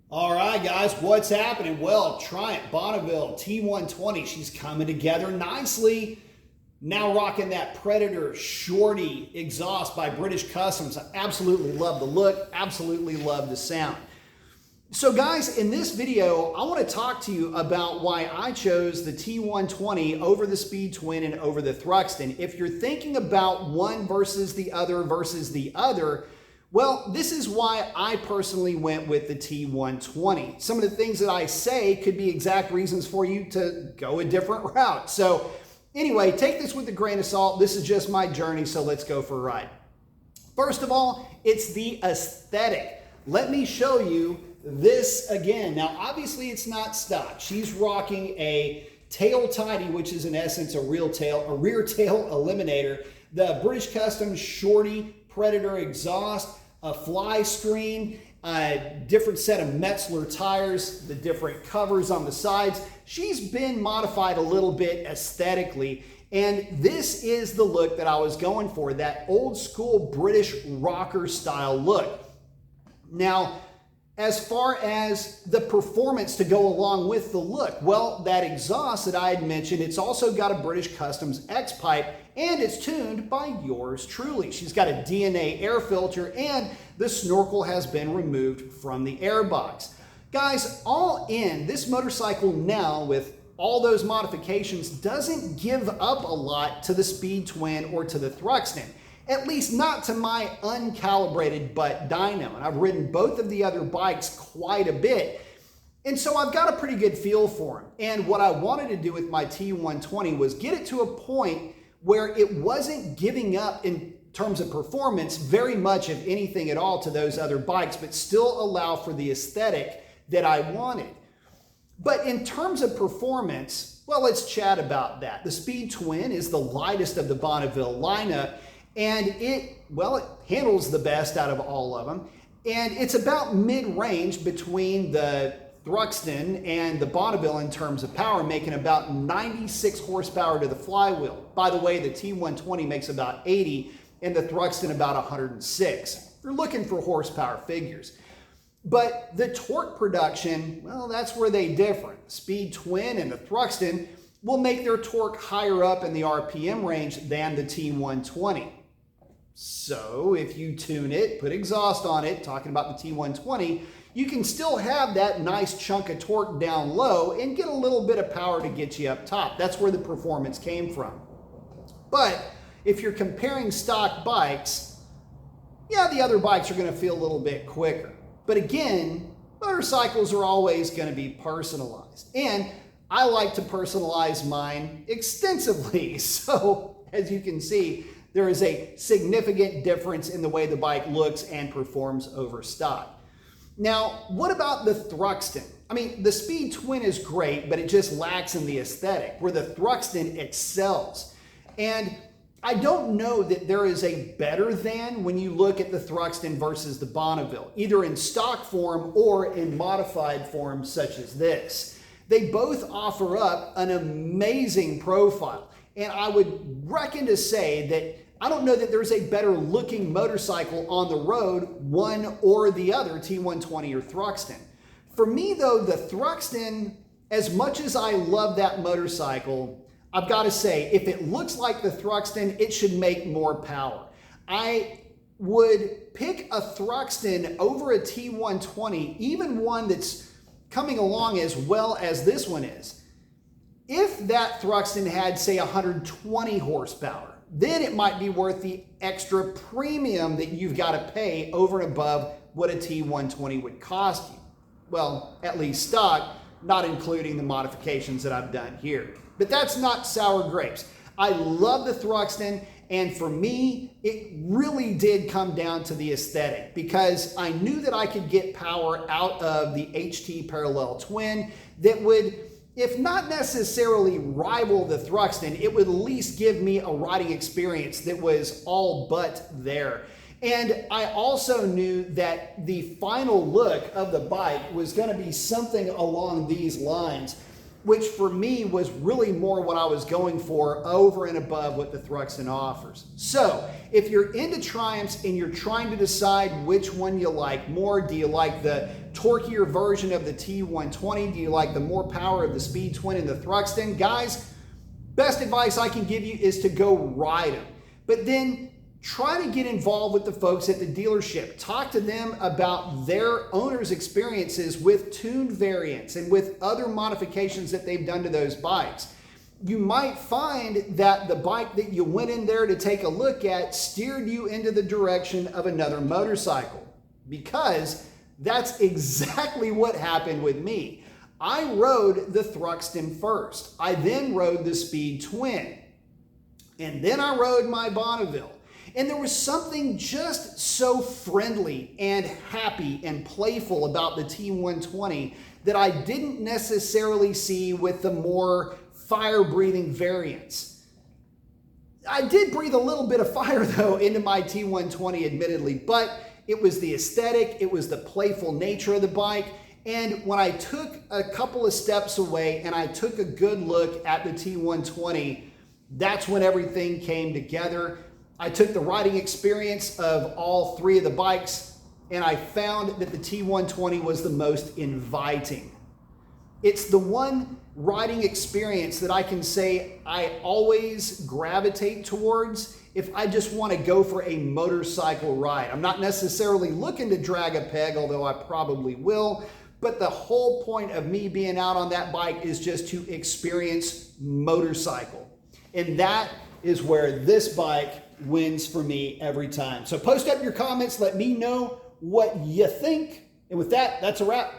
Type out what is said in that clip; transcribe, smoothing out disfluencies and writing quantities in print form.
All right, guys, what's happening? Well, Triumph Bonneville T120, she's coming together nicely. Now rocking that Predator Shorty exhaust by British Customs. I absolutely love the look, absolutely love the sound. So guys, in this video, I want to talk to you about why I chose the T120 over the Speed Twin and over the Thruxton. If you're thinking about one versus the other, well, this is why I personally went with the T120. Some of the things that I say could be exact reasons for you to go a different route. So anyway, take this with a grain of salt. This is just my journey, so let's go for a ride. First of all, it's the aesthetic. Let me show you this again. Now, obviously it's not stock. She's rocking a tail tidy, which is in essence a rear tail eliminator. The British Customs Shorty Predator exhaust, a fly screen, a different set of Metzler tires, the different covers on the sides. She's been modified a little bit aesthetically, and this is the look that I was going for, that old school British rocker style look. Now, as far as the performance to go along with the look, well, that exhaust that I had mentioned, it's also got a British Customs X-pipe, and it's tuned by yours truly. She's got a DNA air filter, and the snorkel has been removed from the airbox. Guys, all in, this motorcycle now, with all those modifications, doesn't give up a lot to the Speed Twin or to the Thruxton. At least not to my uncalibrated butt dyno. And I've ridden both of the other bikes quite a bit. And so I've got a pretty good feel for them. And what I wanted to do with my T120 was get it to a point where it wasn't giving up in terms of performance very much of anything at all to those other bikes, but still allow for the aesthetic that I wanted. But in terms of performance, well, let's chat about that. The Speed Twin is the lightest of the Bonneville lineup, and it handles the best out of all of them. And it's about mid-range between the Thruxton and the Bonneville in terms of power, making about 96 horsepower to the flywheel. By the way, the T120 makes about 80 and the Thruxton about 106. You're looking for horsepower figures. But the torque production, well, that's where they differ. The Speed Twin and the Thruxton will make their torque higher up in the RPM range than the T120. So if you tune it, put exhaust on it, talking about the T120, you can still have that nice chunk of torque down low and get a little bit of power to get you up top. That's where the performance came from. But if you're comparing stock bikes, yeah, the other bikes are going to feel a little bit quicker. But again, motorcycles are always going to be personalized. And I like to personalize mine extensively. So as you can see, there is a significant difference in the way the bike looks and performs over stock. Now, what about the Thruxton? I mean, the Speed Twin is great, but it just lacks in the aesthetic, where the Thruxton excels. And I don't know that there is a better than when you look at the Thruxton versus the Bonneville, either in stock form or in modified form such as this. They both offer up an amazing profile. And I would reckon to say that I don't know that there's a better looking motorcycle on the road, one or the other, T120 or Thruxton. For me though, the Thruxton, as much as I love that motorcycle, I've got to say, if it looks like the Thruxton, it should make more power. I would pick a Thruxton over a T120, even one that's coming along as well as this one is. If that Thruxton had, say, 120 horsepower, then it might be worth the extra premium that you've got to pay over and above what a T120 would cost you. Well, at least stock, not including the modifications that I've done here. But that's not sour grapes. I love the Thruxton, and for me, it really did come down to the aesthetic, because I knew that I could get power out of the HT Parallel Twin that would, if not necessarily rival the Thruxton, it would at least give me a riding experience that was all but there. And I also knew that the final look of the bike was going to be something along these lines, which for me was really more what I was going for over and above what the Thruxton offers. So if you're into Triumphs and you're trying to decide which one you like more, do you like the torquier version of the T120? Do you like the more power of the Speed Twin and the Thruxton? Guys, best advice I can give you is to go ride them. But then try to get involved with the folks at the dealership. Talk to them about their owners' experiences with tuned variants and with other modifications that they've done to those bikes. You might find that the bike that you went in there to take a look at steered you into the direction of another motorcycle, because that's exactly what happened with me. I rode the Thruxton first. I then rode the Speed Twin. And then I rode my Bonneville. And there was something just so friendly and happy and playful about the T120 that I didn't necessarily see with the more fire-breathing variants. I did breathe a little bit of fire, though, into my T120, admittedly, but it was the aesthetic, it was the playful nature of the bike. And when I took a couple of steps away and I took a good look at the T120, that's when everything came together. I took the riding experience of all three of the bikes and I found that the T120 was the most inviting. It's the one riding experience that I can say I always gravitate towards if I just want to go for a motorcycle ride. I'm not necessarily looking to drag a peg, although I probably will, but the whole point of me being out on that bike is just to experience motorcycle. And that is where this bike wins for me every time. So post up your comments, let me know what you think. And with that, that's a wrap.